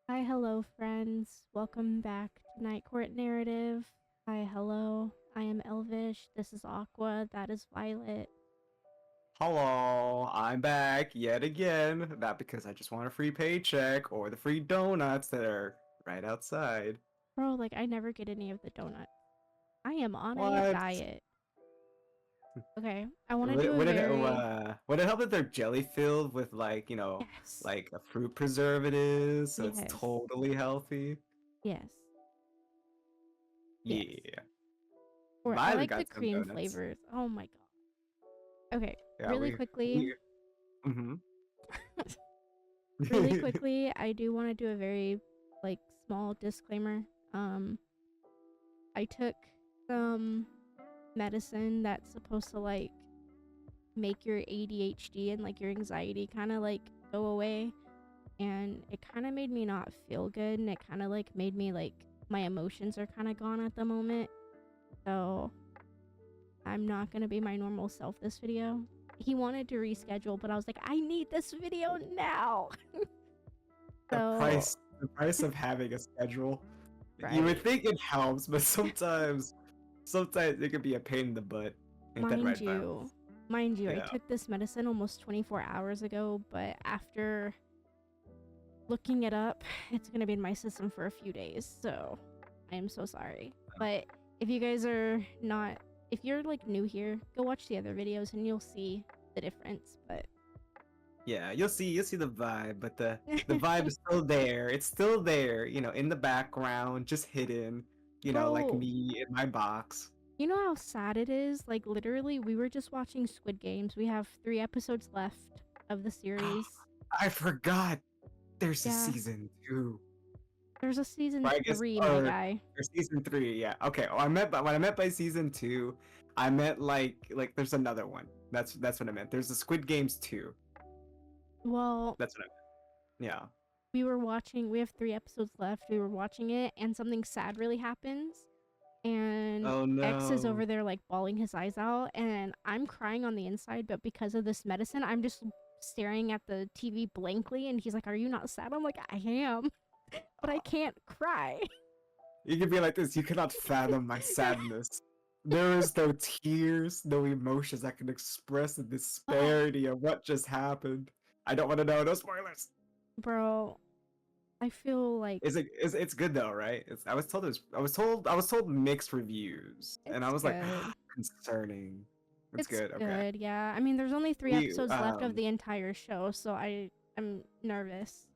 Hi, hello, friends. Welcome back to Night Court Narrative. Hi, hello. I am Elvish. This is Aqua. That is Violet. Hello, I'm back yet again. Not because I just want a free paycheck or the free donuts that are right outside. Bro, like, I never get any of the donuts. I am on a What? diet. Okay, I want to Would do it, a would it, very. uh, would it help that they're jelly filled with Yes. like a fruit preservative, so it's Yes. totally healthy? Yes. Yes. Yeah. Or I Violet like the got some cream donuts. flavors. Oh my god. Okay, Yeah, really we quickly. we mm-hmm. Really quickly, I do want to do a very, like, small disclaimer. Um, I took some medicine that's supposed to like make your ADHD and like your anxiety kind of like go away, and it kind of made me not feel good, and it kind of like made me like my emotions are kind of gone at the moment. So I'm not going to be my normal self this video. He wanted to reschedule, but I was like, I need this video now. the So price the price of having a schedule. You would right, think it helps, but sometimes it could be a pain in the butt. Ain't that mind right, Violet? you mind you, I Yeah. took this medicine almost 24 hours ago, but after looking it up, it's gonna be in my system for a few days, so I am so sorry. But if you guys are not, if you're like new here, go watch the other videos and you'll see the difference. But Yeah, you'll see the vibe, but the vibe is still there. It's still there, in the background, just hidden, like bro, me in my box. you know how sad it is? Like literally, we were just watching Squid Games. We have 3 episodes left of the series. I forgot there's a Yeah, season 2. there's a season Or I guess three, my or guy. or season 3, yeah. Okay. Oh, what I meant by season 2, I meant like there's another one. That's what I meant. There's the Squid Games 2. Well, That's what I meant. Yeah. we were watching. We have 3 episodes left. We were watching it, and something sad really happens. And Oh X is no. over there like bawling his eyes out, and I'm crying on the inside, but because of this medicine I'm just staring at the TV blankly, and he's like, are you not sad? I'm like, I am, but I can't cry. You can be like this. You cannot fathom my sadness. There is no tears, no emotions that can express the Oh, disparity of what just happened. I don't want to know. No spoilers. bro, I feel like It's good though, right? I was told mixed reviews, and I it's was like, good. concerning. It's It's good. Okay. good, yeah. I mean, there's only three We episodes left of the entire show, so I'm nervous.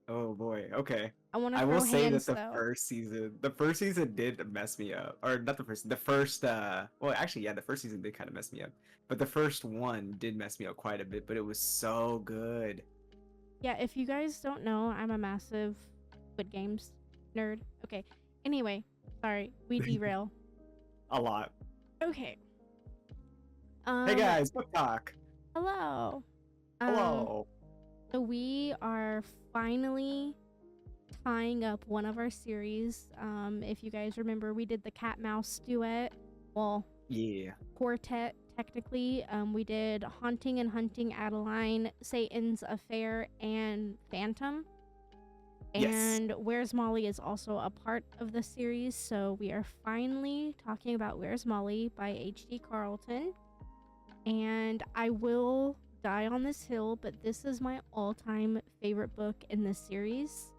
Oh boy. Okay. I want to I will throw say that hands though. the first season did mess me up. Or not the first well actually yeah, the first season did kind of mess me up. But the first one did mess me up quite a bit, but it was so good. Yeah, if you guys don't know, I'm a massive Squid Games nerd. Okay. Anyway, sorry, we derail. A lot. Okay. Hey Um, guys, book talk. hello. Um, Hello. so we are finally tying up one of our series. If you guys remember, we did the Cat Mouse Duet. Well, Yeah. quartet technically. We did Haunting and Hunting Adeline, Satan's Affair, and Phantom. Yes. And Where's Molly is also a part of the series, so we are finally talking about Where's Molly by H.D. Carlton. And I will die on this hill, but this is my all-time favorite book in this series.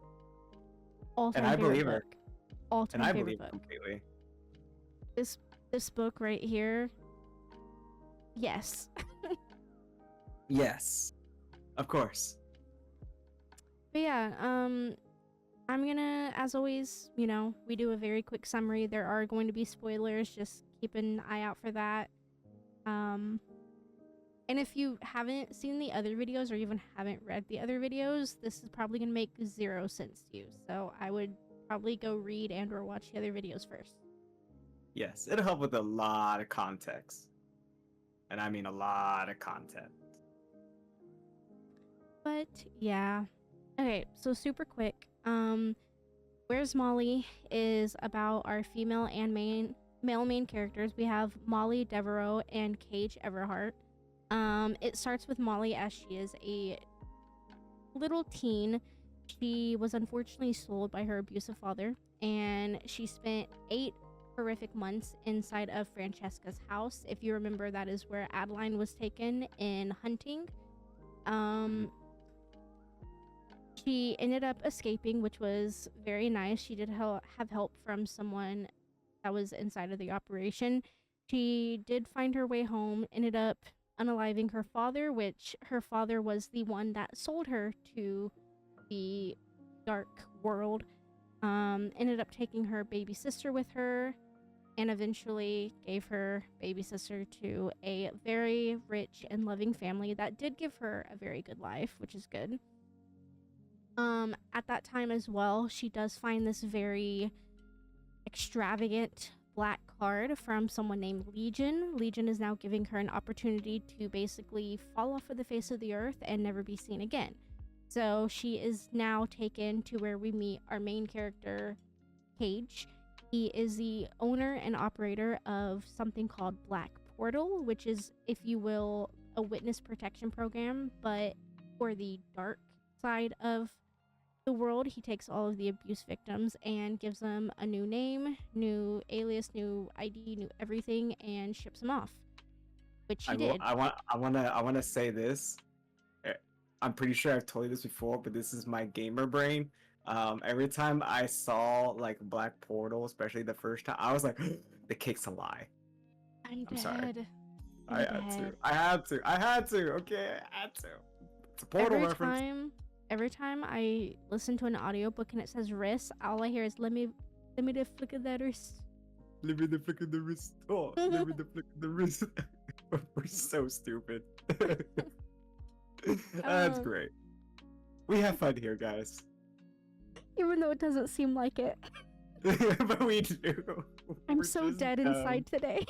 And All-time I favorite believe her. book. And All-time I favorite believe her book. completely. This book right here. Yes. Yes. Of course. But yeah, I'm gonna, as always, we do a very quick summary. There are going to be spoilers, just keep an eye out for that. Um, and if you haven't seen the other videos or even haven't read the other videos, this is probably gonna make 0 sense to you. So I would probably go read and or watch the other videos first. Yes. It'll help with a lot of context. And I mean a lot of content. But yeah. Okay, so super quick. Where's Molly is about our female and male main characters. We have Molly Devereaux and Cage Everhart. It starts with Molly as she is a little teen, She was unfortunately sold by her abusive father, and she spent 8 horrific months inside of Francesca's house. If you remember, that is where Adeline was taken in hunting. Um, she ended up escaping, which was very nice. She did have help from someone that was inside of the operation. She did find her way home, ended up unaliving her father, which her father was the one that sold her to the dark world. Ended up taking her baby sister with her, and eventually gave her baby sister to a very rich and loving family that did give her a very good life, which is good. At that time as well, she does find this very extravagant black card from someone named Legion. Legion is now giving her an opportunity to basically fall off of the face of the earth and never be seen again. So she is now taken to where we meet our main character, Cage. He is the owner and operator of something called Black Portal, which is, if you will, a witness protection program, but for the dark side of the world. He takes all of the abuse victims and gives them a new name, new alias, new ID, new everything, and ships them off, which he did. I want to say this. I'm pretty sure I've told you this before, but this is my gamer brain. Every time I saw like Black Portal, especially the first time, I was like, the cake's a lie. I'm dead. Sorry. I had to. Okay, I had to. It's a Portal reference. Every time I listen to an audiobook and it says wrist, all I hear is let me the flick of that wrist. Let me the flick of the wrist. Oh, let me the flick of the wrist. We're so stupid. That's great. We have fun here, guys. Even though it doesn't seem like it. But we do. I'm so dead inside today.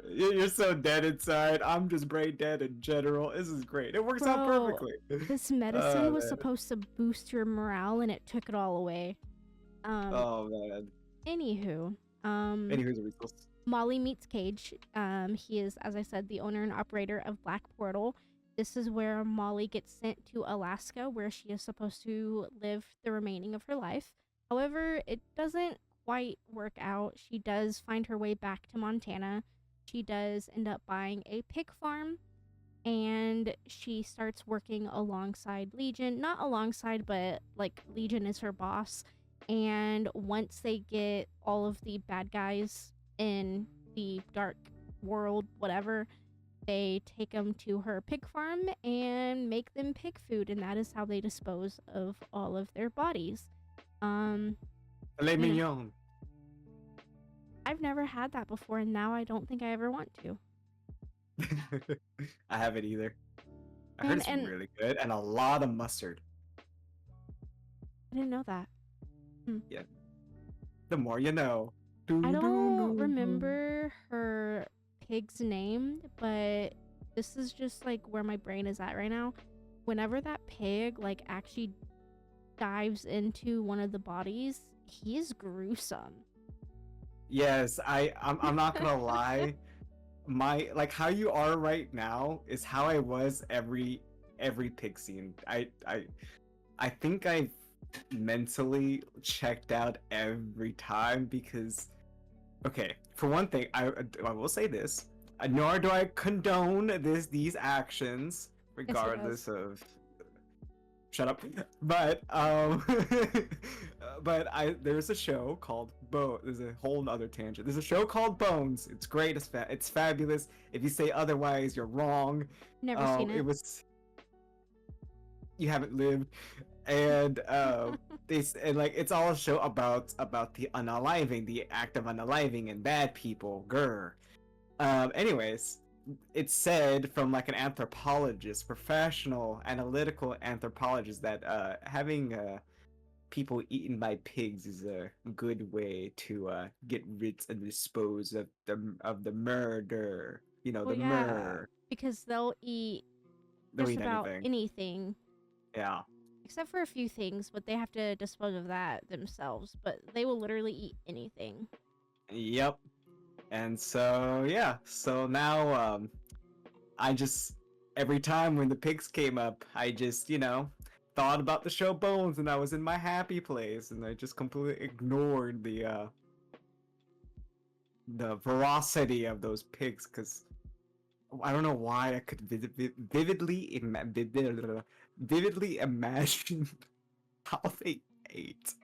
You're so dead inside. I'm just brain dead in general. This is great. It works out perfectly. This medicine was supposed to boost your morale, and it took it all away. Oh man. Anywho, resource. Molly meets Cage. He is, as I said, the owner and operator of Black Portal. This is where Molly gets sent to Alaska, where she is supposed to live the remaining of her life. However, it doesn't quite work out. She does find her way back to Montana. She does end up buying a pig farm, and she starts working alongside Legion. Not alongside, but like Legion is her boss. And once they get all of the bad guys in the dark world, whatever, they take them to her pig farm and make them pig food, and that is how they dispose of all of their bodies. Filet mignon. I've never had that before, and now I don't think I ever want to. I haven't either. I heard it's really good, and a lot of mustard. I didn't know that. Yeah. The more you know. I don't remember her pig's name, but this is just like where my brain is at right now. Whenever that pig like actually dives into one of the bodies, he is gruesome. Yes, I'm not gonna lie. My like how you are right now is how I was every pig scene. I think I've mentally checked out every time because okay, for one thing, I will say this. Nor do I condone these actions, regardless of. Shut up. But there's a show called There's a whole other tangent. There's a show called Bones. It's great. It's fabulous. If you say otherwise, you're wrong. Never seen it. You haven't lived. And it's all a show about the unaliving, the act of unaliving and bad people. Grr. Anyways, it's said from like an anthropologist, professional analytical anthropologist, that having people eaten by pigs is a good way to get rid and dispose of the murder. You know, murder. Because they'll eat just about anything. Yeah. Except for a few things, but they have to dispose of that themselves. But they will literally eat anything. Yep. And so, yeah. So now, I just, every time when the pigs came up, I just, thought about the show Bones, and I was in my happy place, and I just completely ignored the veracity of those pigs, because I don't know why I could vividly imagine how they ate,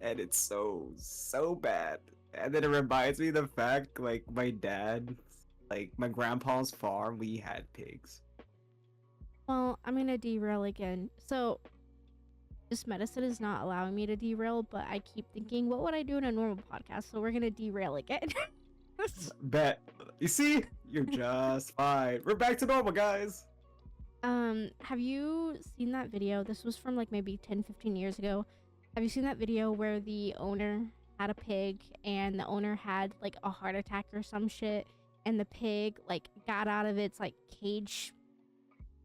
and it's so bad. And then it reminds me of the fact, like, my dad, like my grandpa's farm, we had pigs. Well, I'm gonna derail again. So, this medicine is not allowing me to derail, but I keep thinking, what would I do in a normal podcast? So we're gonna derail again. Bet. You see? You're just fine. We're back to normal, guys. Have you seen that video? This was from like maybe 10, 15 years ago. Have you seen that video where the owner had a pig and the owner had like a heart attack or some shit, and the pig like got out of its like cage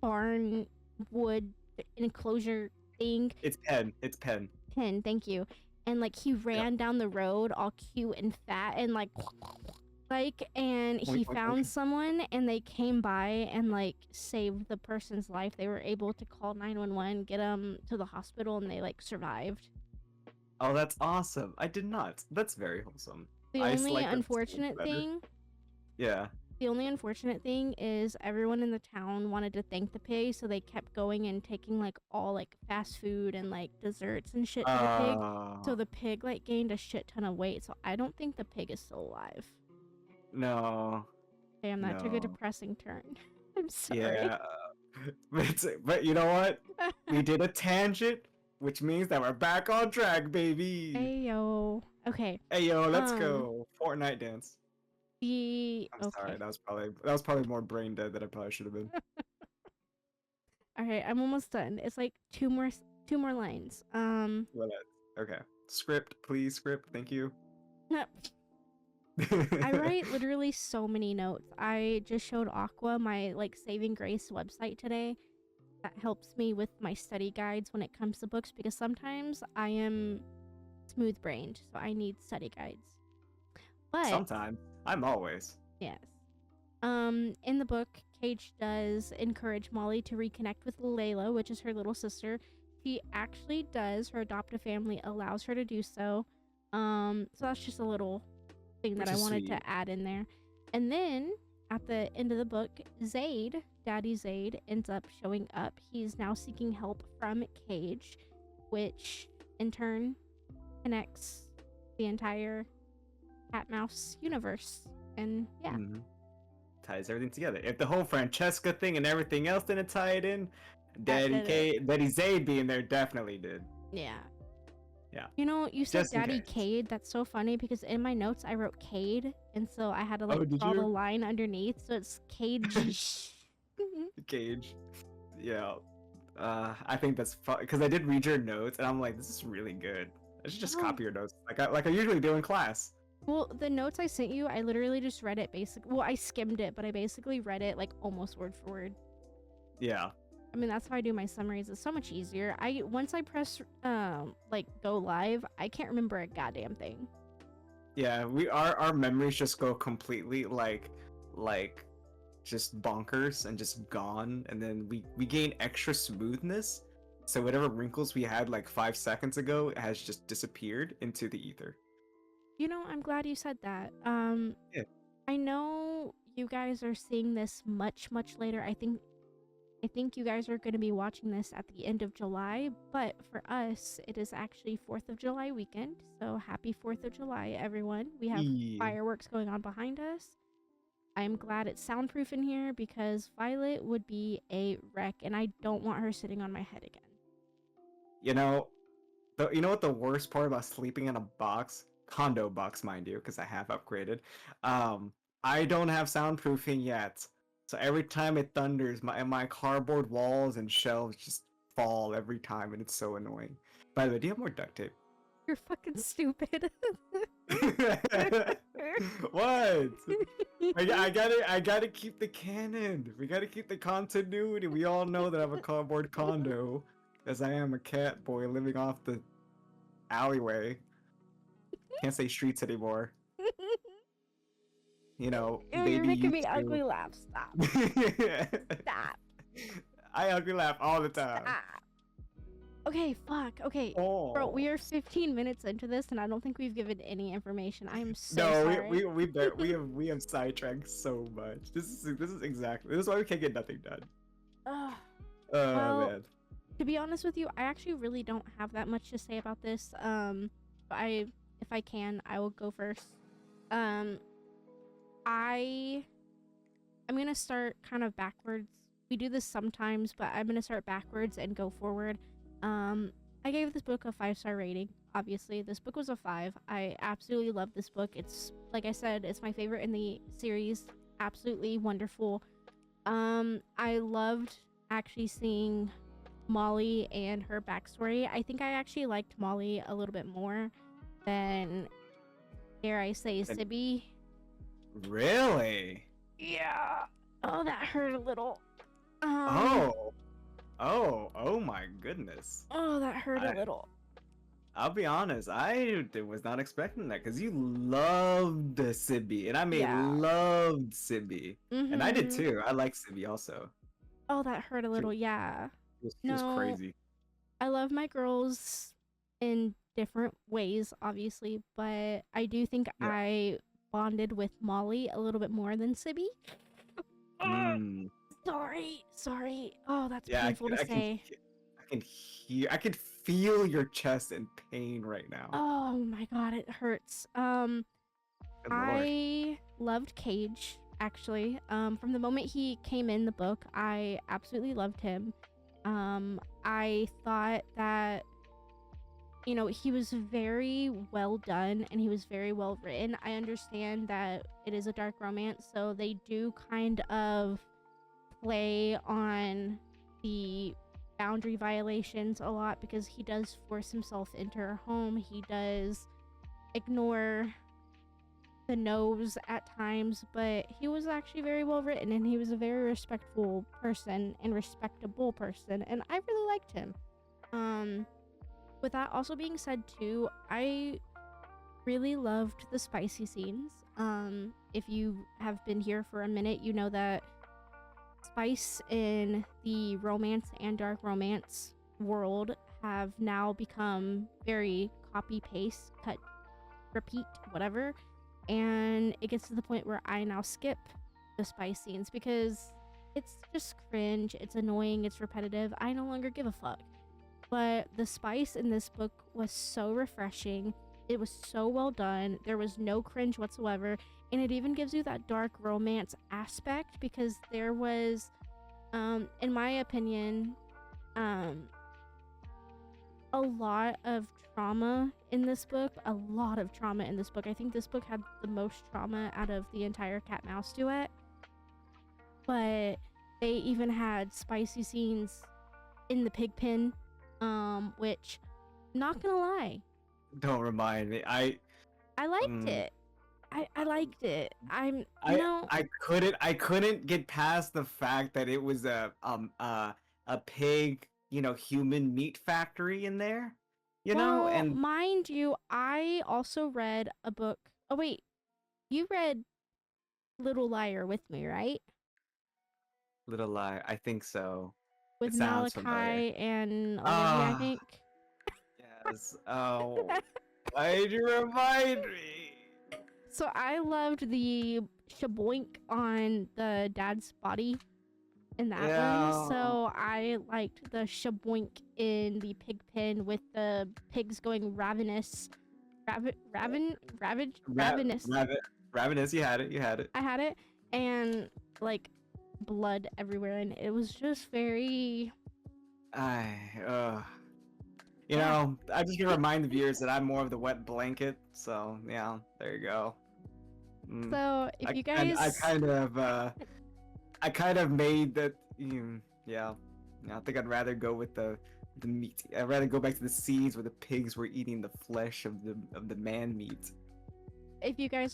barn wood enclosure thing? It's pen. It's pen. Pen, thank you. And like he ran down the road all cute and fat and like and he found someone and they came by and like saved the person's life. They were able to call 911, get them to the hospital, and they like survived. Oh, that's awesome. I did not. That's very wholesome. The only unfortunate thing Yeah. The only unfortunate thing is everyone in the town wanted to thank the pig, so they kept going and taking like all like fast food and like desserts and shit to the pig. So the pig like gained a shit ton of weight. So I don't think the pig is still alive. No. Damn, that took a depressing turn. I'm sorry. Yeah. But you know what? We did a tangent, which means that we're back on track, baby. Hey yo. Okay. Hey yo, let's go. Fortnite dance. I'm sorry, that was probably more brain dead than I probably should have been. Alright, I'm almost done. It's like two more lines. Okay. Script, please, script, thank you. I write literally so many notes. I just showed Aqua my like Saving Grace website today. That helps me with my study guides when it comes to books, because sometimes I am smooth brained, so I need study guides. But sometimes. I'm always. Yes. In the book, Cage does encourage Molly to reconnect with Layla, which is her little sister. She actually does. Her adoptive family allows her to do so. So that's just a little thing that I wanted to add in there. And then at the end of the book, Zaid, Daddy Zaid, ends up showing up. He's now seeking help from Cage, which in turn connects the entire Cat Mouse universe. And yeah. Ties everything together. If the whole Francesca thing and everything else didn't tie it in, Daddy Zaid being there definitely did. Yeah. Yeah. You know, you said Daddy Cade. That's so funny because in my notes I wrote Cade, and so I had to like draw the line underneath, so it's Cage. Cage. Yeah. I think that's fun because I did read your notes and I'm like, this is really good. I should just copy your notes like I usually do in class. Well, the notes I sent you, I literally just read it well, I skimmed it, but I basically read it like almost word for word. Yeah. I mean, that's how I do my summaries. It's so much easier. Once I press like go live, I can't remember a goddamn thing. Yeah, our memories just go completely like just bonkers and just gone, and then we gain extra smoothness. So whatever wrinkles we had like 5 seconds ago has just disappeared into the ether. You know, I'm glad you said that. Yeah. I know you guys are seeing this much later. I think you guys are going to be watching this at the end of July, but for us, it is actually 4th of July weekend. So happy 4th of July, everyone. We have fireworks going on behind us. I'm glad it's soundproof in here because Violet would be a wreck, and I don't want her sitting on my head again. You know what the worst part about sleeping in a box? Condo box, mind you, because I have upgraded. I don't have soundproofing yet. So every time it thunders, my cardboard walls and shelves just fall every time, and it's so annoying. By the way, do you have more duct tape? You're fucking stupid. What? I gotta keep the canon. We gotta keep the continuity. We all know that I have a cardboard condo, as I am a cat boy living off the alleyway. Can't say streets anymore. You know, you're making me ugly laugh. Stop. Stop. I ugly laugh all the time. Stop. Okay, fuck. Okay. Bro, Oh. we are 15 minutes into this and I don't think we've given any information. I am so No, sorry. we have sidetracked so much. This is why we can't get nothing done. Ugh. Oh Well, man. to be honest with you, I actually really don't have that much to say about this. But if I can, I will go first. Um, I I'm gonna start kind of backwards. We do this sometimes, but I'm gonna start backwards and go forward. Um, I gave this book a 5-star rating. Obviously, this book was a 5. I absolutely love this book. It's like I said, it's my favorite in the series. Absolutely wonderful. I loved actually seeing Molly and her backstory. I think I actually liked Molly a little bit more than, dare I say, And Sibby. really? Yeah. Oh, that hurt a little. Oh. Oh my goodness. Oh, that hurt a I little. I'll be honest, was not expecting that because you loved Sibby, and I mean Yeah. loved Sibby, and I did Mhm. too. I like Sibby also. Oh, that hurt a She, little. Yeah. she was No, crazy. I love my girls in different ways, obviously, but I do think Yeah. I bonded with Molly a little bit more than Sibby. Mm. Sorry. Oh, that's Yeah, painful to say. I can feel your chest in pain right now. Oh my god, it hurts. Good lord. I loved Cage actually. From the moment he came in the book, I absolutely loved him. I thought that he was very well done and he was very well written. I understand that it is a dark romance, so they do kind of play on the boundary violations a lot because he does force himself into her home. He does ignore the nose at times, but he was actually very well written and he was a very respectful person and respectable person, and I really liked him. Um, with that also being said, too, I really loved the spicy scenes. If you have been here for a minute, you know that spice in the romance and dark romance world have now become very copy paste, cut, repeat, whatever. And it gets to the point where I now skip the spice scenes because it's just cringe, it's annoying, it's repetitive. I no longer give a fuck. But the spice in this book was so refreshing. It was so well done. There was no cringe whatsoever. And it even gives you that dark romance aspect because there was, in my opinion, um, a lot of trauma in this book. A lot of trauma in this book. I think this book had the most trauma out of the entire Cat Mouse Duet. But they even had spicy scenes in the pig pen, which, not gonna lie, Don't remind me. I liked Mm, it. I liked it. I I couldn't get past the fact that it was a pig, human meat factory in there, well, and mind you, I also read a book. Oh wait, you read Little Liar with me, right? Little Lie. I think so. With It sounds familiar. Malachi and Olivia, I Ah, think. yes. Oh, why did you remind me? So I loved the shaboink on the dad's body in that one. Yeah. So I liked the shaboink in the pig pen with the pigs going ravenous, ravenous. Rabbit. Ravenous. You had it. You had it. I had it, and like blood everywhere, and it was just very, I. yeah. I just gonna remind the viewers that I'm more of the wet blanket. So yeah, there you go. Mm. So if I you kind I guys, kind of I kind of made that. Yeah. Yeah, I think I'd rather go with the meat. I'd rather go back to the scenes where the pigs were eating the flesh of the man meat.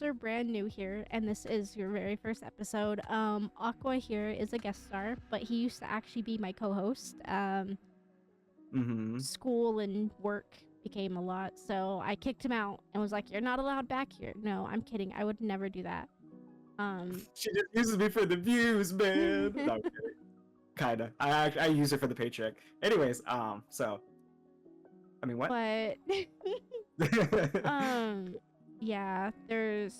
are brand new here and this is your very first episode, Aqua here is a guest star, but he used to actually be my co-host. Mm-hmm. School and work became a lot, so I kicked him out and was like, "You're not allowed back here." No, I'm kidding. I would never do that. She just uses me for the views, man. No, I'm kidding. Kinda. I use it for the paycheck. Anyways, so I mean, what? But yeah, there's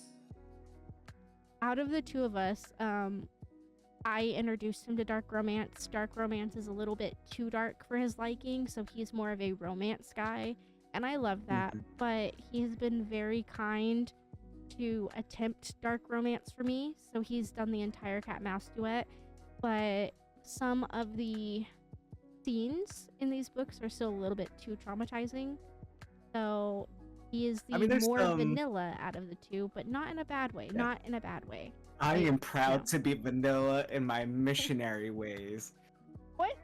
out of the two of us, I introduced him to dark romance. Dark romance is a little bit too dark for his liking, so he's more of a romance guy, and I love that. Mhm. But he's been very kind to attempt dark romance for me, so he's done the entire Cat Mouse Duet. But some of the scenes in these books are still a little bit too traumatizing. So he is I the mean, there's more some. vanilla out of the two, but not in a bad way. Yeah. Not in a bad way. I Like, am you proud know. to be vanilla in my missionary ways. What?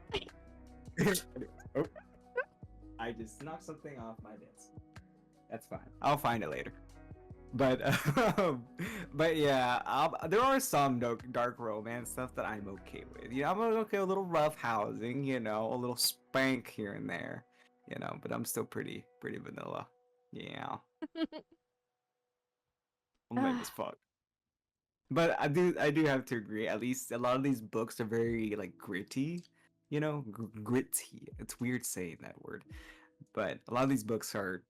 Oh, I just knocked something off my desk. That's fine. I'll find it later. But but yeah, there are some dark romance stuff that I'm okay with. I'm okay with a little rough housing, a little spank here and there, but I'm still pretty vanilla. Yeah, I'm lame as Ah, fuck. But I do have to agree. At least a lot of these books are very like gritty, gritty. It's weird saying that word, but a lot of these books are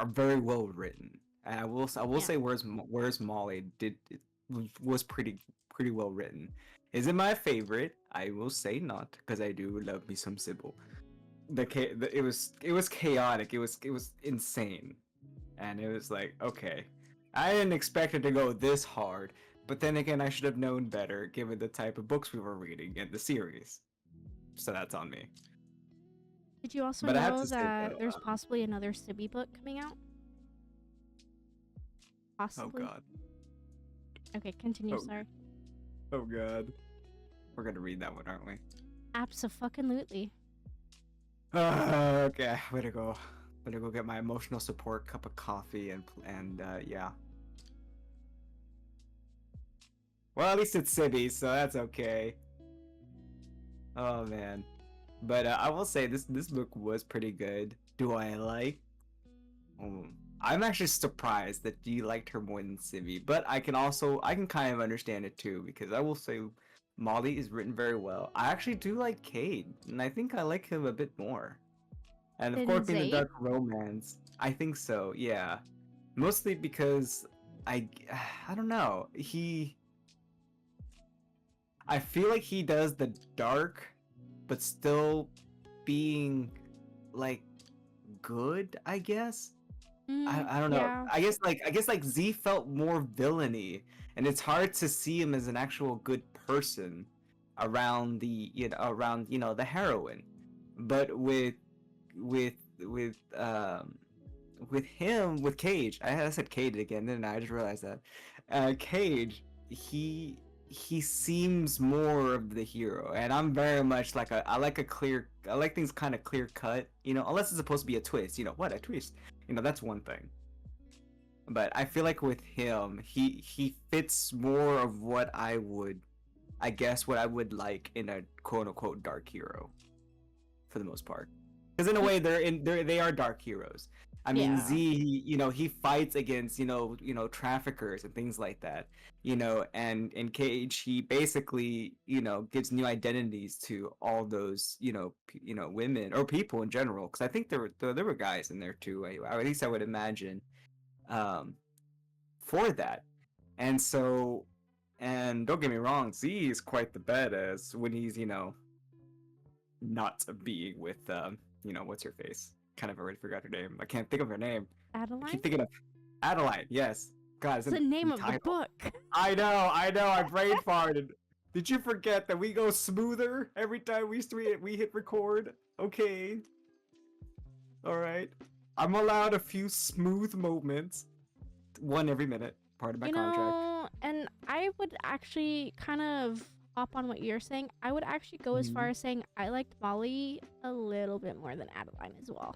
very well written. And I will yeah. say where's Molly was pretty well written. Is it my favorite? I will say not, because I do love me some Sybil. It was chaotic. It was insane, and it was like, okay, I didn't expect it to go this hard. But then again, I should have known better given the type of books we were reading in the series. So that's on me. Did you also But I have know to say that though, there's possibly another Sibby book coming out? oh Possibly. god, Okay, continue. oh Sorry. oh god, we're gonna read that one, aren't we? Abso-fucking-lutely. Okay, way to go. Way to go get my emotional support cup of coffee and yeah. Well, at least it's Sibby, so that's okay. Oh man, but I will say this book was pretty good. Do I like? I'm actually surprised that you liked her more than Sibby, but I can kind of understand it too, because I will say Molly is written very well. I actually do like Cade, and I think I like him a bit more. And of And course, being the Zaid? dark romance, I think so. Yeah, mostly because I I don't know. I feel like he does the dark, but still being like good. I guess. I don't know. Yeah. I guess like Z felt more villainy, and it's hard to see him as an actual good person around the heroine. But with with um with Cage, I said Cage again, didn't I? I just realized that. Cage, he seems more of the hero, and I'm very much like I like things kind of clear cut, unless it's supposed to be a twist. What a twist. That's one thing. But I feel like with him, he fits more of what I would like in a quote unquote dark hero for the most part. Because in a way, they are dark heroes. I mean, Z, Yeah. he fights against traffickers and things like that. And in Cage, he basically gives new identities to all those women or people in general. Because I think there were guys in there too. At least I would imagine um, for that. And so, and don't get me wrong, Z is quite the badass when he's not being with what's her face? Kind of already forgot her name. I can't think of her name. I Adeline? keep thinking of Adeline. Yes. God, it's It's the in the name of the title. book. I brain farted. Did you forget that we go smoother every time we hit record? Okay. All right. I'm allowed a few smooth moments, one every minute. Part of my contract. And I would actually kind of hop on what you're saying. I would actually go as far Mhm. as saying I liked Molly a little bit more than Adeline as well.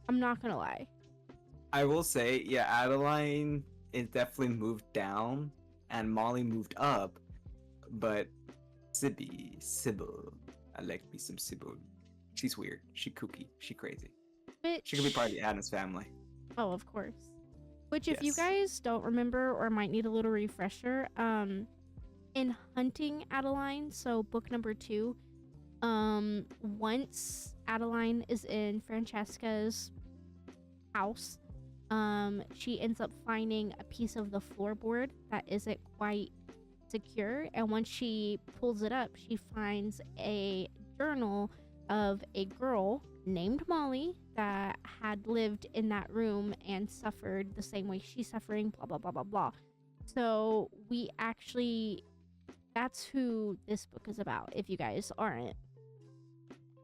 I'm not gonna lie. I will say, yeah, Adeline is definitely moved down, and Molly moved up, but Sybil, I like me some Sybil. She's weird. She kooky. She crazy. She could be part of the Which, Addams family. oh, of course. Which, if you Yes. guys don't remember or might need a little refresher, in Hunting Adeline, so book number 2, once Adeline is in Francesca's house. She ends up finding a piece of the floorboard that isn't quite secure, and once she pulls it up, she finds a journal of a girl named Molly that had lived in that room and suffered the same way she's suffering, blah blah blah blah blah. So we actually, that's who this book is about, if you guys aren't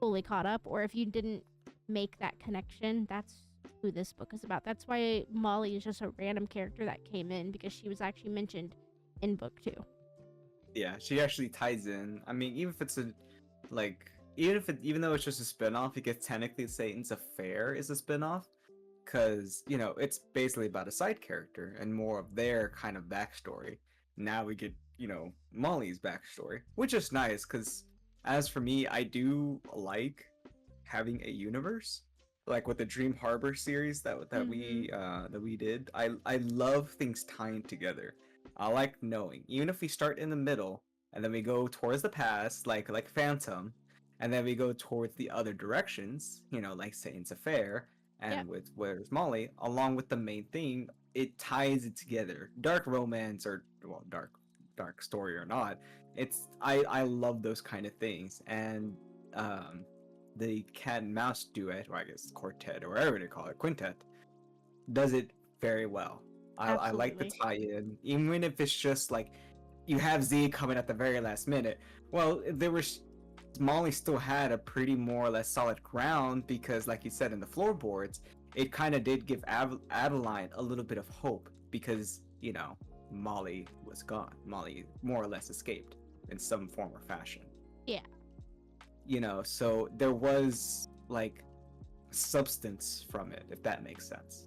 fully caught up, or if you didn't make that connection, that's who this book is about. That's why Molly is just a random character that came in, because she was actually mentioned in book 2. Yeah, she actually ties in. I mean, even if it's a like even though it's just a spin-off, you could technically say Satan's Affair is a spin-off, because it's basically about a side character and more of their kind of backstory. Now we get Molly's backstory, which is nice, because as for me, I do like having a universe, like with the Dream Harbor series that we did. I love things tying together. I like knowing, even if we start in the middle and then we go towards the past, like Phantom, and then we go towards the other directions, like Satan's Affair, and Yep. with Where's Molly, along with the main thing, it ties it together. Dark romance or dark story or not, I love those kind of things, and the Cat and Mouse Duet, or I guess quartet, or whatever they call it, quintet, does it very well. I like the Absolutely. tie-in, even if it's just like you have Z coming at the very last minute. Well, there was Molly still had a pretty more or less solid ground, because, like you said, in the floorboards, it kind of did give Adeline a little bit of hope, because Molly was gone. Molly more or less escaped in some form or fashion. Yeah. So there was like substance from it, if that makes sense.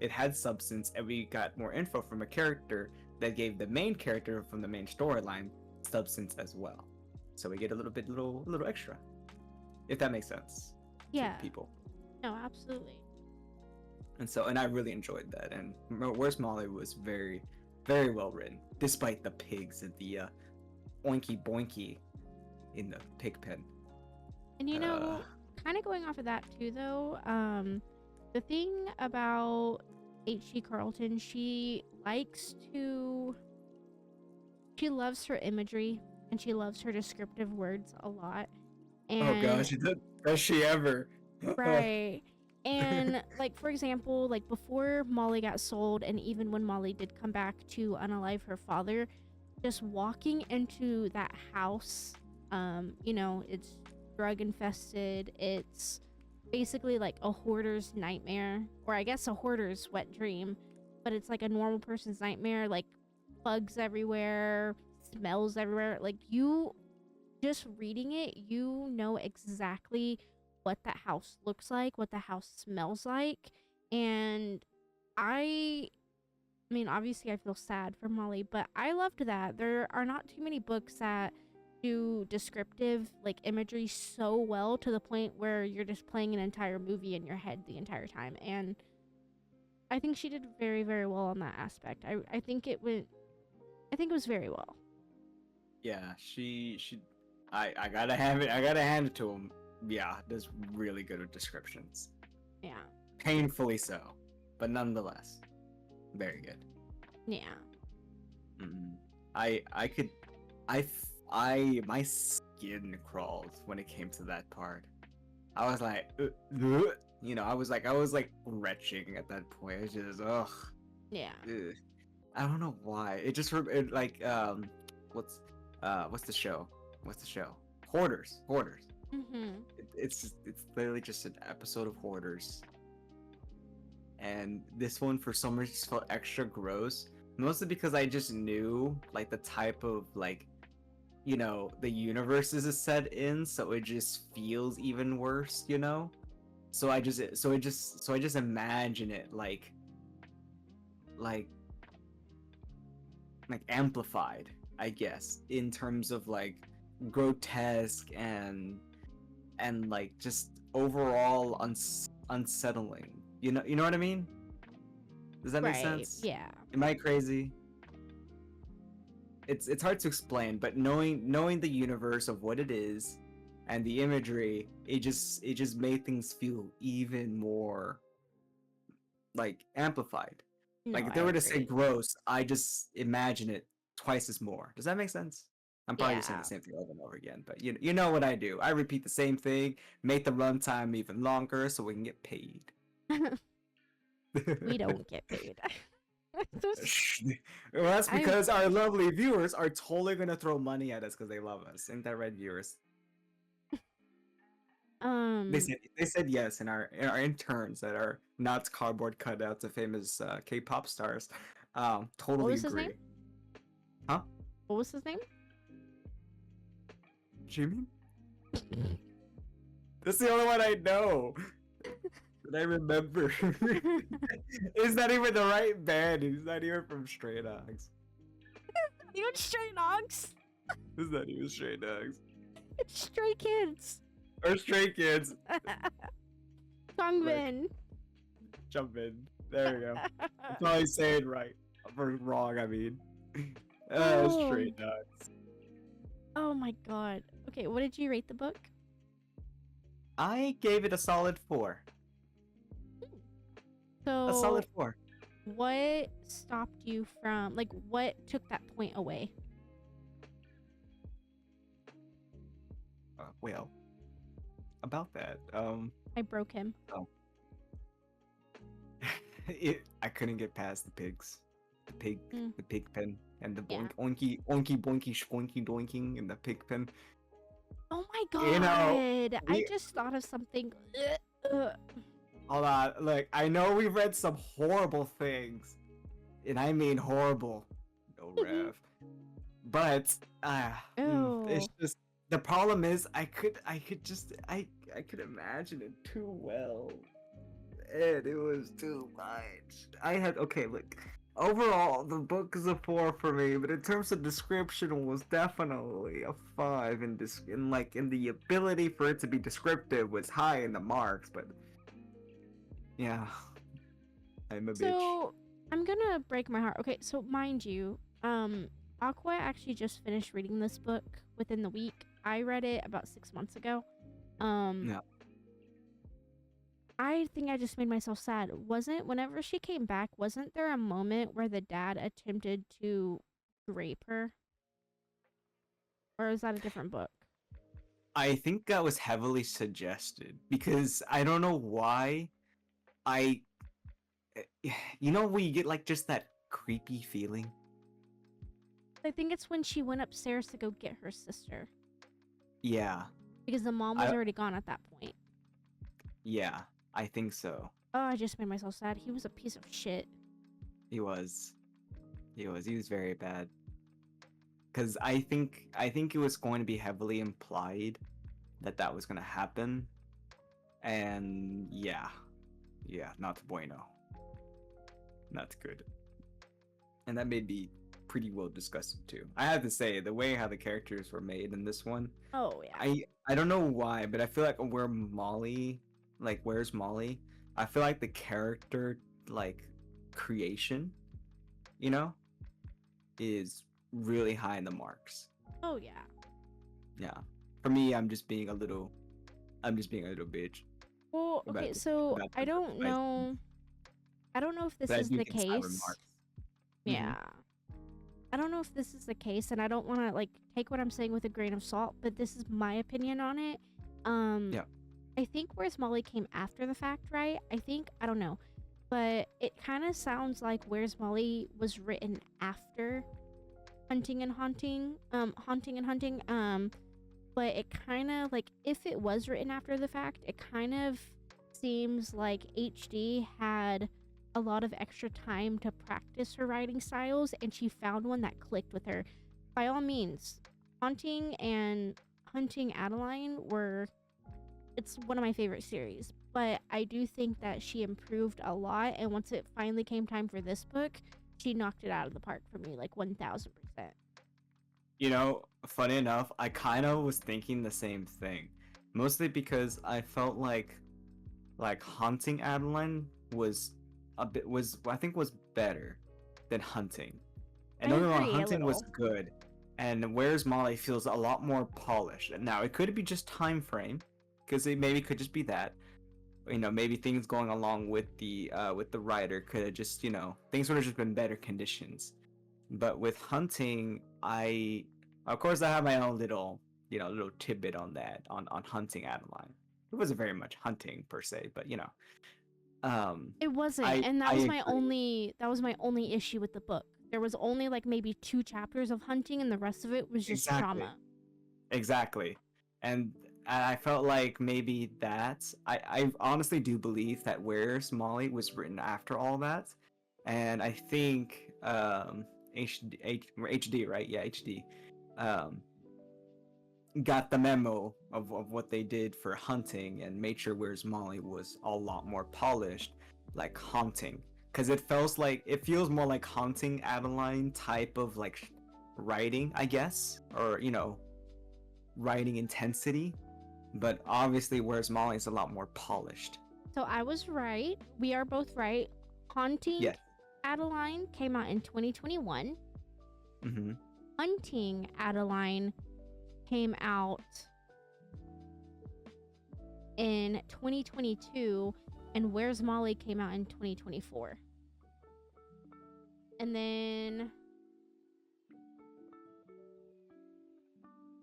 It had substance, and we got more info from a character that gave the main character from the main storyline substance as well. So we get a little extra, if that makes sense Yeah. to people. No, absolutely. And I really enjoyed that. And Where's Molly was very, very well written, despite the pigs and the oinky boinky in the pig pen. And kind of going off of that too, though, the thing about H.G. Carlton, she loves her imagery and she loves her descriptive words a lot. Oh gosh, does she ever? Right. And like, for example, like before Molly got sold, and even when Molly did come back to unalive her father, just walking into that house, it's drug infested. It's basically like a hoarder's nightmare, or I guess a hoarder's wet dream, but it's like a normal person's nightmare. Like bugs everywhere, smells everywhere. Like, you just reading it, you know exactly what that house looks like, what the house smells like. And I mean, obviously I feel sad for Molly, but I loved that. There are not too many books that do descriptive like imagery so well, to the point where you're just playing an entire movie in your head the entire time. And I think she did very, very well on that aspect. I think it was very well. Yeah, I gotta have it. I gotta hand it to him. Yeah, does really good with descriptions. Yeah. Painfully so, but nonetheless, very good. Yeah. Mm-mm. My skin crawled when it came to that part. I was like, I was like retching at that point. It's just, ugh. Yeah. Ugh. I don't know why. It just like what's the show? What's the show? Hoarders. Mhm. It's literally just an episode of Hoarders. And this one for some reason just felt extra gross, mostly because I just knew like the type of like the universe is set in, so it just feels even worse. So I just imagine it like amplified, I guess, in terms of like grotesque and like just overall unsettling. You know what I mean? Does that make Right. sense? Yeah. Am I crazy? It's hard to explain, but knowing the universe of what it is, and the imagery, it just made things feel even more like amplified. No, Like if I they were to say agree. gross, I just imagine it twice as more. Does that make sense? I'm probably just saying Yeah. the same thing over and over again, but you know what I do. I repeat the same thing, make the runtime even longer so we can get paid. We don't get paid. Well, that's I because our wish. lovely viewers are totally gonna throw money at us because they love us. Ain't that right, viewers? They Um, said they said yes, and our interns that are not cardboard cutouts of famous K-pop stars, what totally was his name? agree. Huh? What was his name? What do you mean? That's the only one I know that I remember. It's not even the right band. He's not even from Stray Dogs. Even Stray Dogs. It's not even Stray Dogs It's Stray Kids. or Stray Kids. Songbin. Jump in. There we go. I'm probably saying right or wrong. I mean, Stray Dogs. Oh my god. Okay, what did you rate the book? I gave it a solid 4. A solid So, 4. what stopped you from, like, what took that point away? Well, about that, I broke him. I couldn't get past the pigs, Mm. the pig pen, and the Yeah. oinky boinky shpoinky doinking in the pig pen. Oh my god. You know, I we just thought of something. Ugh. hold on. Look, I know we've read some horrible things, and I mean horrible. No rev. But it's Ew. just the problem is I could imagine it too well, and it was too much. I had okay, look. Overall, the book is a 4 for me, but in terms of description, it was definitely a 5. In the ability for it to be descriptive was high in the marks, but yeah, I'm a bitch. So, I'm gonna break my heart. Okay, so mind you, Aqua actually just finished reading this book within the week. I read it about 6 months ago. Yeah. I think I just made myself sad. Whenever she came back, wasn't there a moment where the dad attempted to rape her? Or is that a different book? I think that was heavily suggested because I don't know why. I, you know, when you get like just that creepy feeling. I think it's when she went upstairs to go get her sister. Yeah, Because the mom was I already gone at that point. yeah, I think so. Oh, I just made myself sad. He was a piece of shit. He was, he was very bad. Because I think it was going to be heavily implied that that was going to happen, and yeah, not bueno, not good, and that made me pretty well disgusted too. I have to say the way how the characters were made in this one, Oh, yeah. I don't know why, but I feel like where's Molly? I feel like the character like creation, you know, is really high in the marks. Oh, yeah. Yeah. For me, I'm just being a little bitch. Well, About okay, the- so about I the don't price. know. I don't know if this But I is do the think it's high case. remarks. Yeah. I don't know if this is the case, and I don't want to like take what I'm saying with a grain of salt, but this is my opinion on it. Yeah. I think Where's Molly came after the fact, right? I don't know, but it kind of sounds like Where's Molly was written after Hunting and Haunting, but it kind of like if it was written after the fact, it kind of seems like HD had a lot of extra time to practice her writing styles, and she found one that clicked with her. By all means, Haunting and Hunting Adeline it's one of my favorite series, but I do think that she improved a lot, and once it finally came time for this book, she knocked it out of the park for me, like 1000%. You know, funny enough, I kind of was thinking the same thing. Mostly because I felt like Haunting Adeline was I think was better than Hunting. And I don't get me wrong, agree a Hunting was little. good. and Where's Molly feels a lot more polished. Now it could be just time frame, because it maybe could just be that. Maybe things going along with the writer could have just, things would have just been better conditions. But with Hunting, of course, I have my own little tidbit on that, on Hunting Adeline. It wasn't very much hunting per se, but It wasn't, I and that I was my agree. only issue with the book. There was only like maybe 2 chapters of hunting, and the rest of it was just Exactly. trauma. Exactly. And I felt like maybe I honestly do believe that Where's Molly was written after all that. And I think HD, right? Yeah, HD. Um, got the memo of what they did for Hunting and made sure Where's Molly was a lot more polished, like Haunting. Because it feels more like Haunting Adeline type of like writing, I guess. Or, writing intensity, but obviously Where's Molly is a lot more polished. So I was right. We are both right. Haunting Yes. Adeline came out in 2021. Mm-hmm. Hunting Adeline came out in 2022, and Where's Molly came out in 2024. And then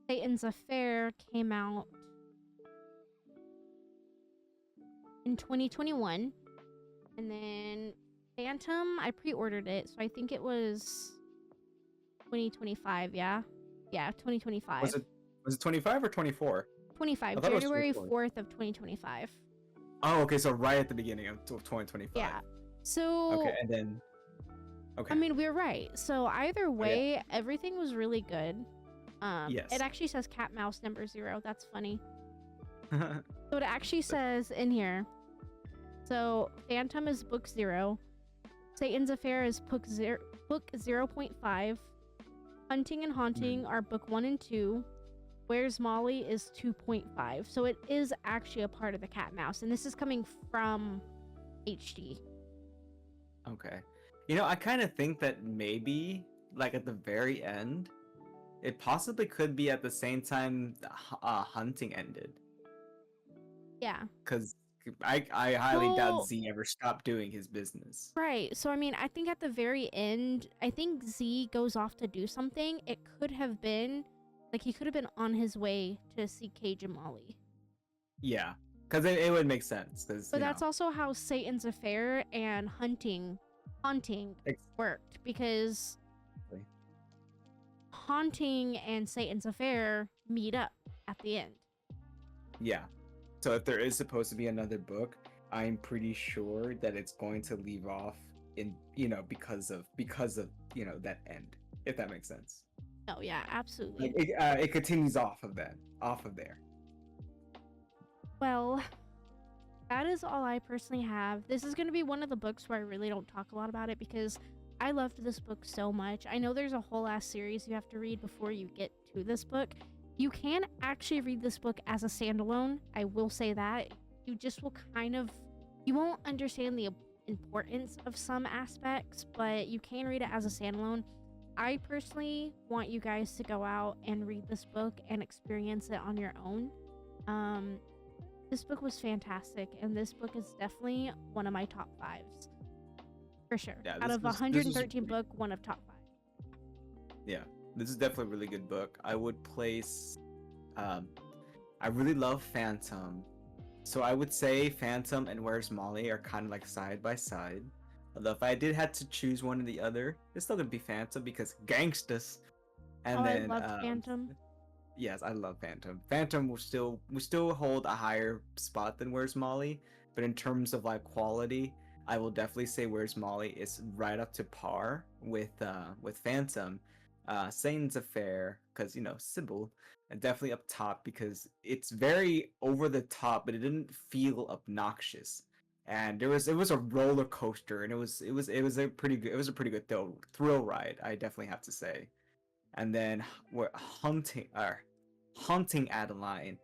Satan's Affair came out in 2021. And then Phantom, I pre-ordered it, so I think it was 2025, yeah? Yeah, 2025. Was it 25 or 24? 25, I thought it was January 24. 4th of 2025. Oh, okay, so right at the beginning of 2025. Yeah. So, Okay, and then okay. I mean, we're right. So either Oh, yeah. way, everything was really good. Yes. It actually says Cat Mouse number 0. That's funny. So it actually says in here. So Phantom is book 0. Satan's Affair is book 0.5. Hunting and Haunting are book 1 and 2. Where's Molly is 2.5. So it is actually a part of the Cat Mouse, and this is coming from HD. Okay. I kind of think that maybe like at the very end, it possibly could be at the same time Hunting ended. Yeah. Because I highly doubt Well, Z ever stopped doing his business. right. So I mean, I think at the very end, I think Z goes off to do something. It could have been like he could have been on his way to see Cage and Molly. Yeah, because it would make sense. Because But that's also how Satan's Affair and Haunting worked, because Haunting and Satan's Affair meet up at the end. Yeah. So if there is supposed to be another book, I'm pretty sure that it's going to leave off in because of that end, if that makes sense. Oh yeah, absolutely. It continues off of there. Well, that is all I personally have. This is going to be one of the books where I really don't talk a lot about it because I loved this book so much. I know there's a whole ass series you have to read before you get to this book. You can actually read this book as a standalone. I will say that. You just will you won't understand the importance of some aspects, but you can read it as a standalone. I personally want you guys to go out and read this book and experience it on your own. This book was fantastic, and this book is definitely one of my top 5s. For sure. Yeah, Out of 113 book, one of top 5. Yeah, this is definitely a really good book. I would place I really love Phantom. So I would say Phantom and Where's Molly are kind of like side by side. Although if I did have to choose one or the other, it's still gonna be Phantom because gangsters. And then I loved Phantom. Yes, I love Phantom. Phantom will still hold a higher spot than Where's Molly, but in terms of like quality, I will definitely say Where's Molly is right up to par with Phantom. Satan's Affair, because Sybil, and definitely up top because it's very over the top, but it didn't feel obnoxious. And it was a roller coaster, and it was a pretty good thrill ride. I definitely have to say. And then we're hunting Adeline,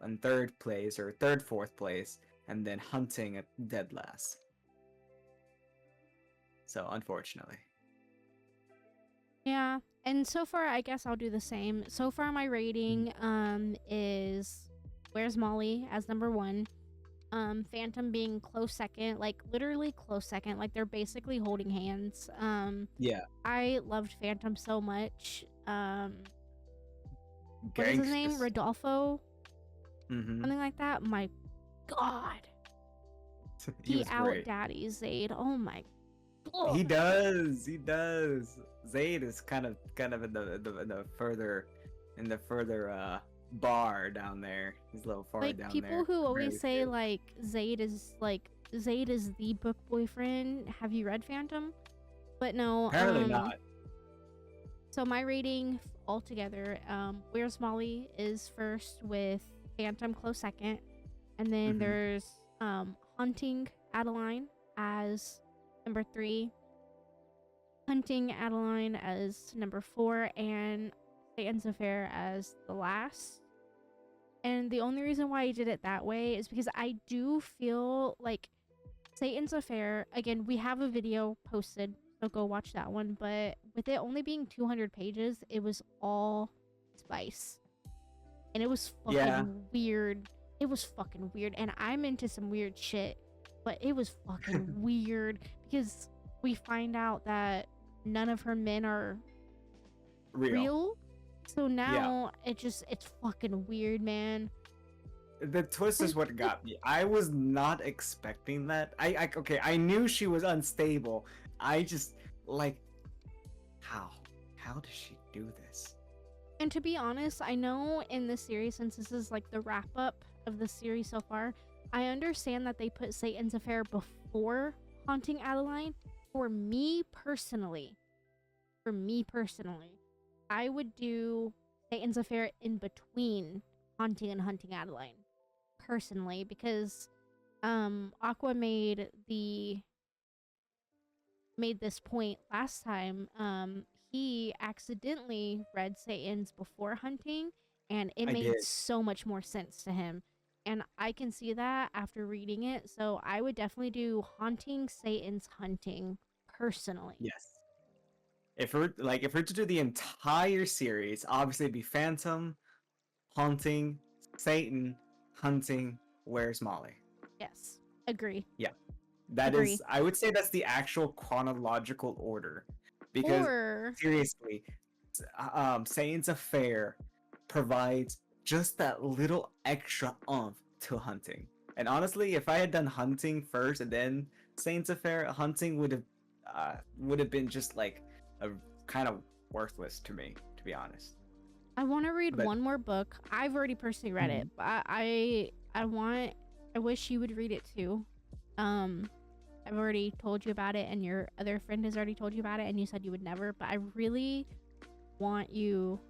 in third place or fourth place, and then hunting at dead last. So unfortunately. Yeah, And so far, I guess I'll do the same. So far, my rating is Where's Molly as number one. Phantom being close second, like literally close second, like they're basically holding hands. Yeah, I loved Phantom so much. What is his name? gangsters. Rodolfo, Mm-hmm. something like that. My God, He he was out great. daddy Zayd. Oh my He God. does. He does. Zayd is kind of in the further bar down there. He's a little far Like down people there. who always Really say cute. Zayd is the book boyfriend. Have you read Phantom? But no. Apparently not. So my rating altogether, Where's Molly is first with Phantom close second, and then Hmm. there's Hunting Adeline as number 3, Hunting Adeline as number 4, and Satan's Affair as the last. And the only reason why I did it that way is because I do feel like Satan's Affair, again, we have a video posted, so go watch that one. But with it only being 200 pages, it was all spice. And it was Yeah. fucking weird. It was fucking weird. And I'm into some weird shit. But it was fucking weird because we find out that none of her men are real. So Yeah. now it's fucking weird, man. The twist is what got me. I was not expecting that. Okay, I knew she was unstable. I just like how? How does she do this? And to be honest, I know in this series, since this is like the wrap up of the series so far, I understand that they put Satan's Affair before Haunting Adeline. For me personally, I would do Satan's Affair in between Haunting and Hunting Adeline. Personally, because Aqua made this point last time. He accidentally read Satan's before Hunting, and it I made did. so much more sense to him. And I can see that after reading it. So I would definitely do Haunting, Satan's, Hunting, personally. Yes. If we're to do the entire series, obviously it'd be Phantom, Haunting, Satan, Hunting, Where's Molly? Yes, agree. Yeah. That Agree. is, I would say that's the actual chronological order. Because Or seriously, Satan's Affair provides just that little extra oomph to Hunting. And honestly, if I had done Hunting first and then Satan's Affair, Hunting would have been just like a kind of worthless to me, to be honest. I want to read But one more book. I've already personally read it, but I wish you would read it too. I've already told you about it, and your other friend has already told you about it, and you said you would never. But I really want you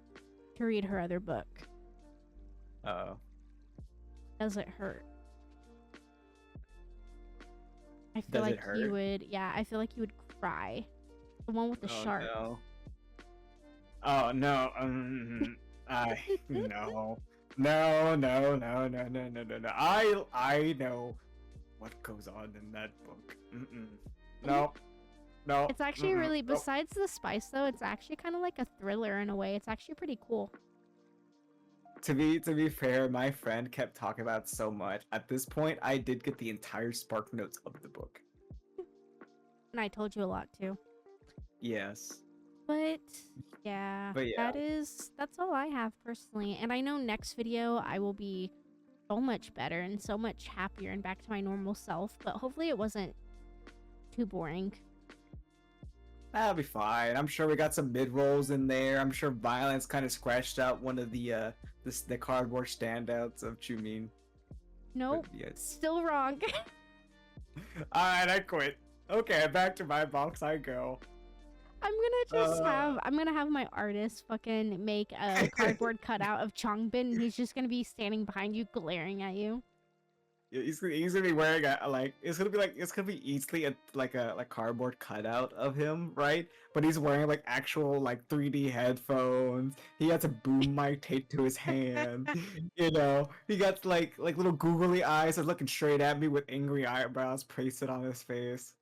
to read her other book. oh, Does it hurt? I feel does like it hurt? you would. Yeah, I feel like you would cry. The one with the Oh shark. no. Oh no. I no. No, no, no, no, no, no, no, no. I know what goes on in that book. No, no. It's actually really, Nope. besides the spice though, it's actually kind of like a thriller in a way. It's actually pretty cool. To be fair, my friend kept talking about it so much. At this point, I did get the entire spark notes of the book. And I told you a lot too. Yes. But yeah, But yeah. that's all I have personally. And I know next video I will be so much better and so much happier and back to my normal self. But hopefully it wasn't too boring. That'll be fine. I'm sure we got some mid rolls in there. I'm sure Violence kind of scratched out one of the cardboard standouts of Chumin. Nope. Yes. Still wrong. Alright, I quit. Okay, back to my box I go. I'm gonna have my artist fucking make a cardboard cutout of Chongbin, and he's just gonna be standing behind you glaring at you. He's gonna be wearing it's gonna be easily a cardboard cutout of him, right? But he's wearing like actual like 3D headphones. He has a boom mic taped to his hand. You know, he got like little googly eyes, are looking straight at me with angry eyebrows pasted on his face.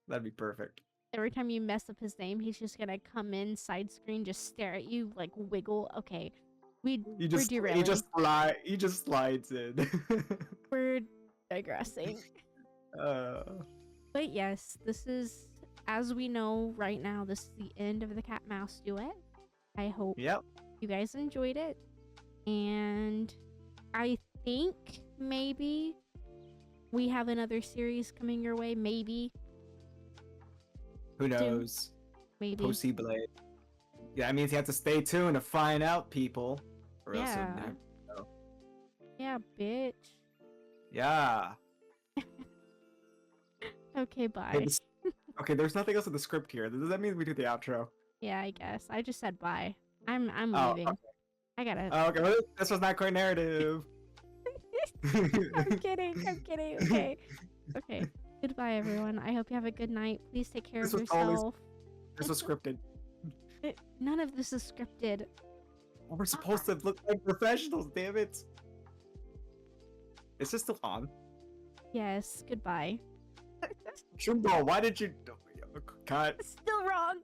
That'd be perfect. Every time you mess up his name, he's just gonna come in side screen, just stare at you, like wiggle. Okay, we're derailing. He just slides in. We're digressing. uh, But yes, this is, as we know right now, this is the end of the Cat Mouse Duet. I hope yep. you guys enjoyed it. And I think maybe we have another series coming your way. Maybe. Who knows? Maybe. Possible. Yeah, that means you have to stay tuned to find out, people. Or else you'll Yeah. never know. Yeah, bitch. Yeah. Okay, bye. Okay, there's nothing else in the script here. Does that mean we do the outro? Yeah, I guess. I just said bye. I'm Oh, leaving. okay. I gotta. Oh, okay, well, this was not quite narrative. I'm kidding. I'm kidding. Okay. Okay. Goodbye, everyone. I hope you have a good night. Please take care of yourself. This was scripted. None of this is scripted. We're supposed to look like professionals, damn it. Is this still on? Yes. Goodbye. Shumbo, why did you... Cut. Still wrong.